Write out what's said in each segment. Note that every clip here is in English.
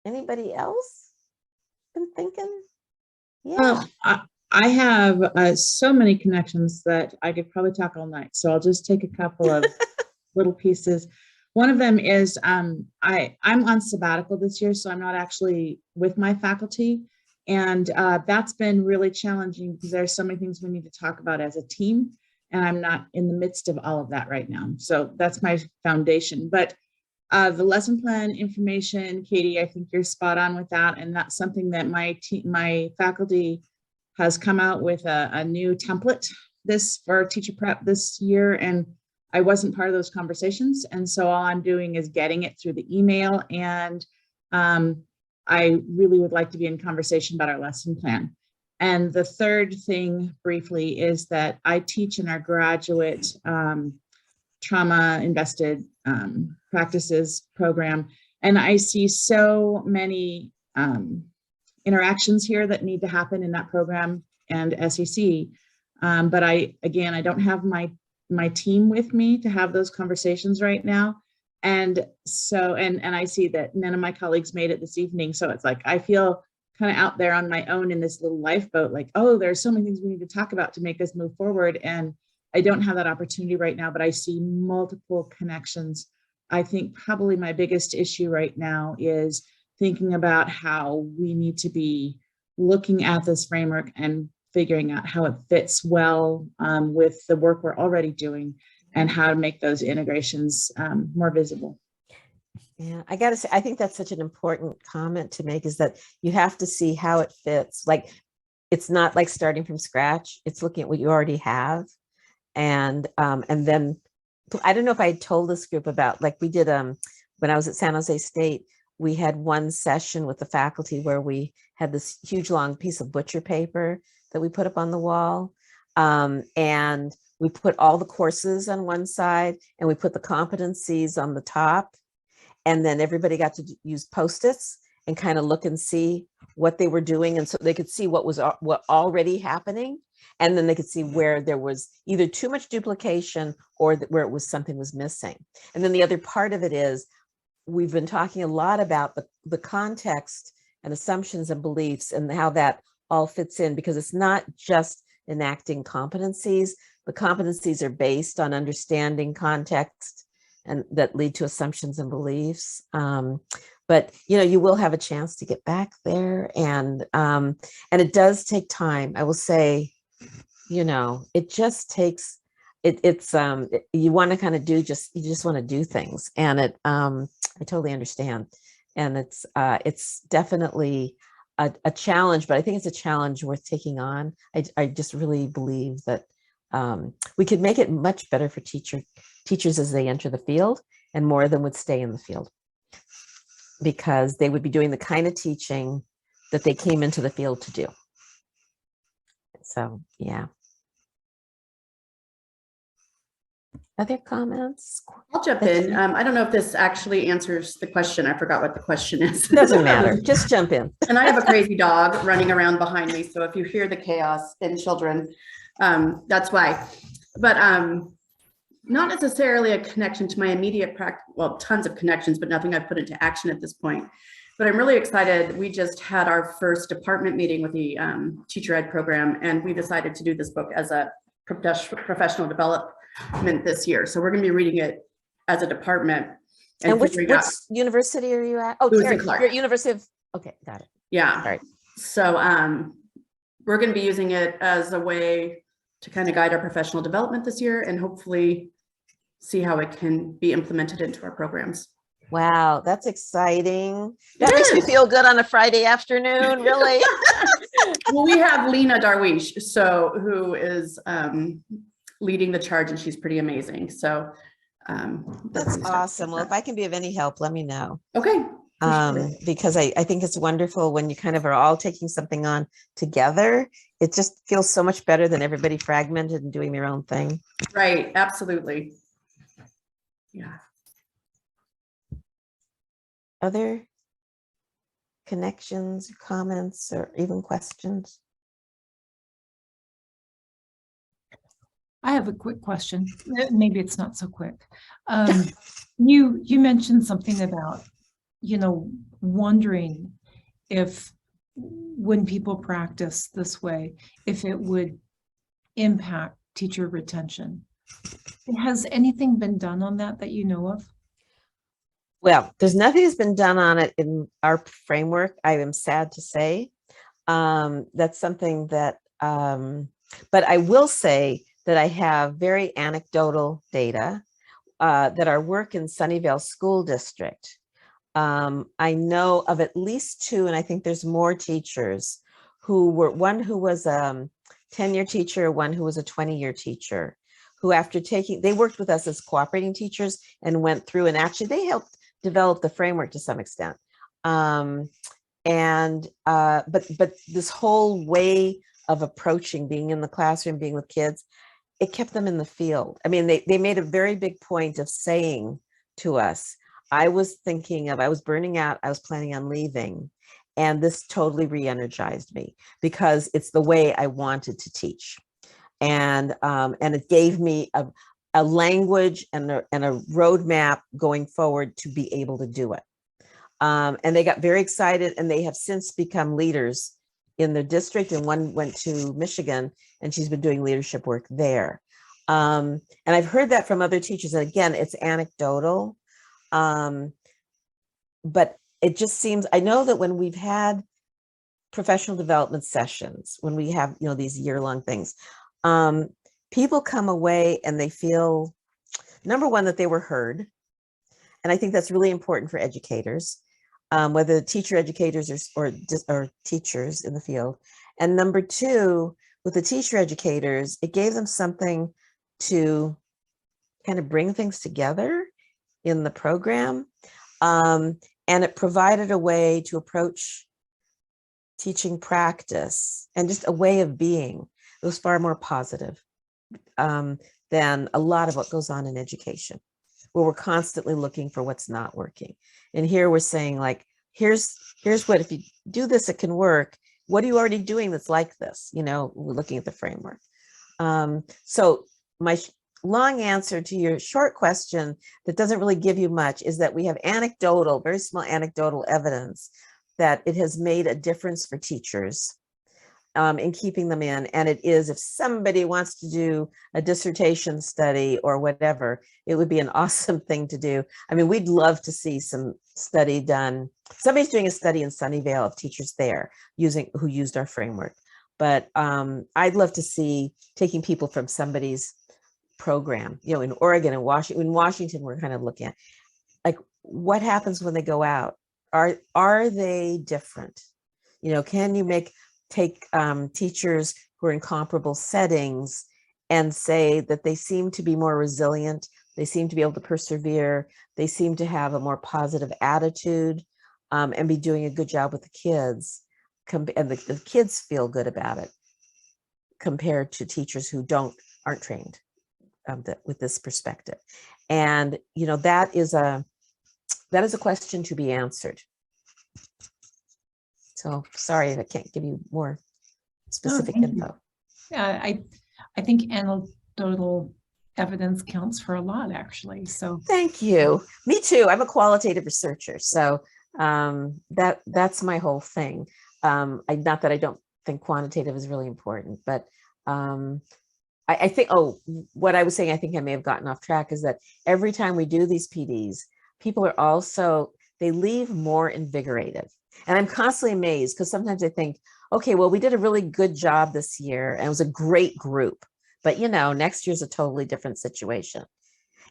Anybody else been thinking? Yeah. Well, I have so many connections that I could probably talk all night. So I'll just take a couple of little pieces. One of them is I'm on sabbatical this year, so I'm not actually with my faculty. And that's been really challenging because there's so many things we need to talk about as a team. And I'm not in the midst of all of that right now. So that's my foundation. But the lesson plan information, Katie, I think you're spot on with that. And that's something that my faculty has come out with a new template for teacher prep this year. And I wasn't part of those conversations. And so all I'm doing is getting it through the email. And I really would like to be in conversation about our lesson plan. And the third thing briefly is that I teach in our graduate trauma invested practices program. And I see so many interactions here that need to happen in that program and SEC. But I don't have my team with me to have those conversations right now. And so, and I see that none of my colleagues made it this evening. So it's like, I feel kind of out there on my own in this little lifeboat, like, oh, there's so many things we need to talk about to make us move forward. And I don't have that opportunity right now, but I see multiple connections. I think probably my biggest issue right now is thinking about how we need to be looking at this framework and figuring out how it fits well with the work we're already doing and how to make those integrations more visible. Yeah, I got to say, I think that's such an important comment to make, is that you have to see how it fits. Like, it's not like starting from scratch. It's looking at what you already have. And then I don't know if I told this group about, like, we did when I was at San Jose State, we had one session with the faculty where we had this huge long piece of butcher paper that we put up on the wall. And we put all the courses on one side and we put the competencies on the top. And then everybody got to use Post-its and kind of look and see what they were doing. And so they could see what was already happening. And then they could see where there was either too much duplication or where it was something was missing. And then the other part of it is, we've been talking a lot about the context and assumptions and beliefs and how that all fits in, because it's not just enacting competencies. The competencies are based on understanding context and that lead to assumptions and beliefs. But you will have a chance to get back there, and it does take time. I will say, it just takes you want to kind of you just want to do things, and I totally understand, and it's definitely a challenge, but I think it's a challenge worth taking on. I just really believe that we could make it much better for teachers as they enter the field, and more of them would stay in the field, because they would be doing the kind of teaching that they came into the field to do. So, yeah. Other comments? I'll jump in. I don't know if this actually answers the question. I forgot what the question is. Doesn't matter. Just jump in. And I have a crazy dog running around behind me. So if you hear the chaos in children, that's why. But not necessarily a connection to my immediate practice. Well, tons of connections, but nothing I've put into action at this point. But I'm really excited. We just had our first department meeting with the teacher ed program, and we decided to do this book as a professional development this year. So we're going to be reading it as a department. And which university are you at? Oh, Terry, you're at University of, okay, got it. Yeah. All right. So we're going to be using it as a way to kind of guide our professional development this year, and hopefully see how it can be implemented into our programs. Wow, that's exciting. That makes me feel good on a Friday afternoon, really. Well, we have Lena Darwish, who is leading the charge, and she's pretty amazing. So that's awesome. Well, if I can be of any help, let me know. Okay. Because I think it's wonderful when you kind of are all taking something on together. It just feels so much better than everybody fragmented and doing their own thing. Right. Absolutely. Yeah. Other connections, comments, or even questions? I have a quick question. Maybe it's not so quick. You mentioned something about, wondering if when people practice this way, if it would impact teacher retention. Has anything been done on that you know of? Well, there's nothing that's been done on it in our framework. I am sad to say. That's something that, but I will say that I have very anecdotal data that our work in Sunnyvale School District. I know of at least two, and I think there's more teachers who were, one who was a 10-year teacher, one who was a 20-year teacher, who after taking, they worked with us as cooperating teachers and went through, and actually they helped develop the framework to some extent. But this whole way of approaching being in the classroom, being with kids, it kept them in the field. I mean, they made a very big point of saying to us, I was burning out, I was planning on leaving, and this totally re-energized me because it's the way I wanted to teach. And it gave me a language and a roadmap going forward to be able to do it. And they got very excited, and they have since become leaders in their district. And one went to Michigan, and she's been doing leadership work there. And I've heard that from other teachers. And again, it's anecdotal. But it just seems, I know that when we've had professional development sessions, when we have, these year-long things, people come away and they feel, number one, that they were heard. And I think that's really important for educators, whether teacher educators or teachers in the field. And number two, with the teacher educators, it gave them something to kind of bring things together in the program. And it provided a way to approach teaching practice and just a way of being. It was far more positive than a lot of what goes on in education, where we're constantly looking for what's not working. And here we're saying, like, here's what, if you do this, it can work. What are you already doing that's like this? We're looking at the framework. So my long answer to your short question that doesn't really give you much is that we have very small anecdotal evidence that it has made a difference for teachers in keeping them in. And it is, if somebody wants to do a dissertation study or whatever, it would be an awesome thing to do. I mean, we'd love to see some study done. Somebody's doing a study in Sunnyvale of teachers there who used our framework. But I'd love to see taking people from somebody's program, in Oregon and Washington. In Washington, we're kind of looking at, like, what happens when they go out? Are they different? Can you take teachers who are in comparable settings and say that they seem to be more resilient, they seem to be able to persevere, they seem to have a more positive attitude, and be doing a good job with the kids, and the kids feel good about it compared to teachers who aren't trained with this perspective. And that is a question to be answered. So sorry, I can't give you more specific info. Yeah, I think anecdotal evidence counts for a lot, actually. So thank you. Me too. I'm a qualitative researcher, so that's my whole thing. Not that I don't think quantitative is really important, but I think, what I was saying, I think I may have gotten off track, is that every time we do these PDs, people are they leave more invigorated. And I'm constantly amazed, because sometimes I think, okay, well, we did a really good job this year and it was a great group, but next year's a totally different situation.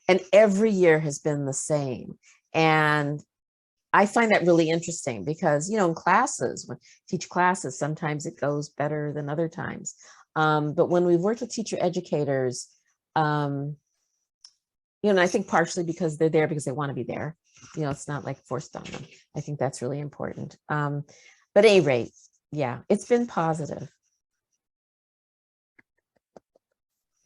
And every year has been the same. And I find that really interesting because, in classes, when I teach classes, sometimes it goes better than other times. But when we've worked with teacher educators, and I think partially because they're there because they want to be there, it's not like forced on them. I think that's really important. But at any rate, yeah, it's been positive.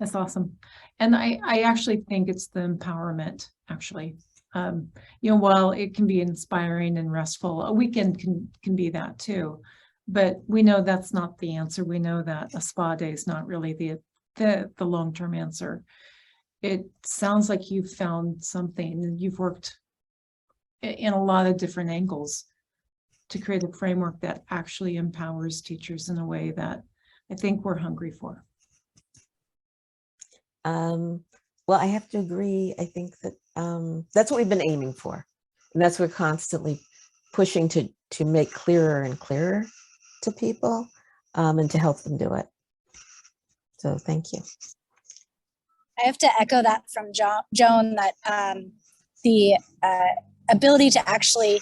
that's awesome. And I actually think it's the empowerment, actually. While it can be inspiring and restful, a weekend can be that too. But we know that's not the answer. We know that a spa day is not really the long-term answer. It sounds like you've found something, and you've worked in a lot of different angles to create a framework that actually empowers teachers in a way that I think we're hungry for. Well, I have to agree. I think that that's what we've been aiming for. And that's what we're constantly pushing to make clearer and clearer to people and to help them do it. So thank you. I have to echo that from Joan, that the ability to actually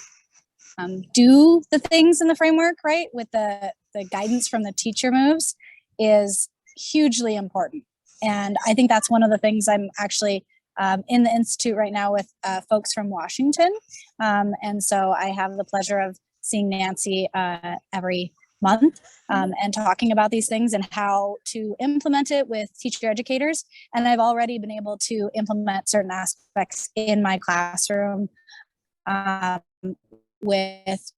do the things in the framework, right, with the guidance from the teacher moves is hugely important. And I think that's one of the things I'm actually in the Institute right now with folks from Washington. And so I have the pleasure of seeing Nancy every month and talking about these things and how to implement it with teacher educators. And I've already been able to implement certain aspects in my classroom with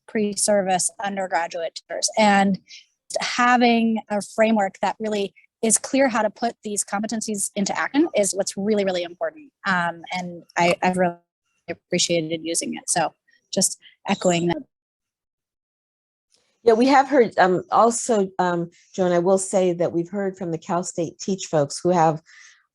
pre-service undergraduate teachers. And having a framework that really is clear how to put these competencies into action is what's really, really important. And I've really appreciated using it. So just echoing that. Yeah, we have heard also, Joan, I will say that we've heard from the Cal State Teach folks who have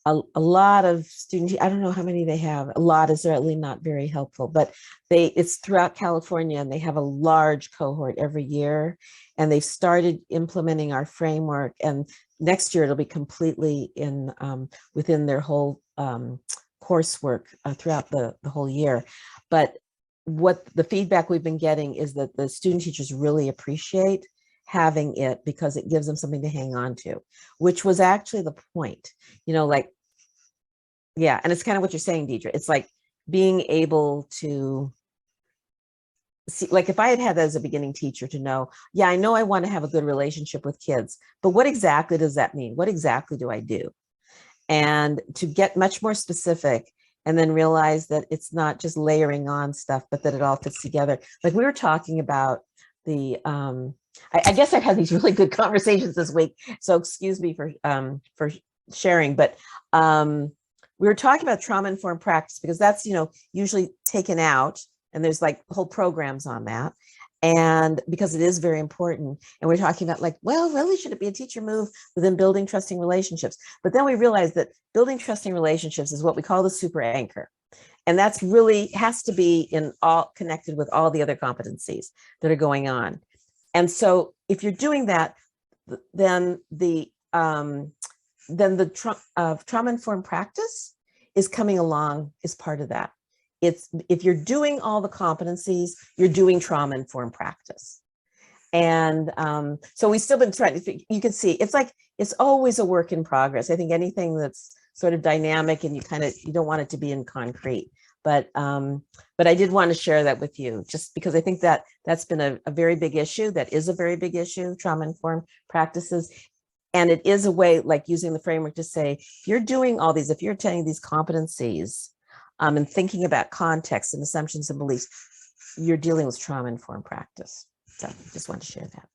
a lot of students. I don't know how many they have. A lot is certainly not very helpful, but it's throughout California and they have a large cohort every year, and they've started implementing our framework, and next year it'll be completely in within their whole coursework throughout the whole year. But what the feedback we've been getting is that the student teachers really appreciate having it because it gives them something to hang on to, which was actually the point, like, yeah. And it's kind of what you're saying, Deidre. It's like being able to see, like if I had had that as a beginning teacher to know, yeah, I know I want to have a good relationship with kids, but what exactly does that mean? What exactly do I do? And to get much more specific and then realize that it's not just layering on stuff, but that it all fits together. Like we were talking about the, I guess I've had these really good conversations this week, so excuse me for sharing, but we were talking about trauma-informed practice because that's, usually taken out, and there's like whole programs on that. And because it is very important, and we're talking about like, well, really, should it be a teacher move within building trusting relationships? But then we realized that building trusting relationships is what we call the super anchor. And that's really has to be connected with all the other competencies that are going on. And so if you're doing that, then the trauma-informed practice is coming along as part of that. If you're doing all the competencies, you're doing trauma-informed practice. And so we've still been trying to, you can see, it's always a work in progress. I think anything that's sort of dynamic and you don't want it to be in concrete. But I did want to share that with you just because I think that that's been a very big issue. That is a very big issue, trauma-informed practices. And it is a way, like using the framework to say, if you're doing all these, if you're attending these competencies, and thinking about context and assumptions and beliefs, you're dealing with trauma-informed practice. So just want to share that.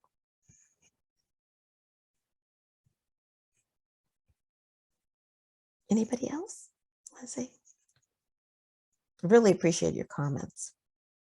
Anybody else? Let's see. Really appreciate your comments.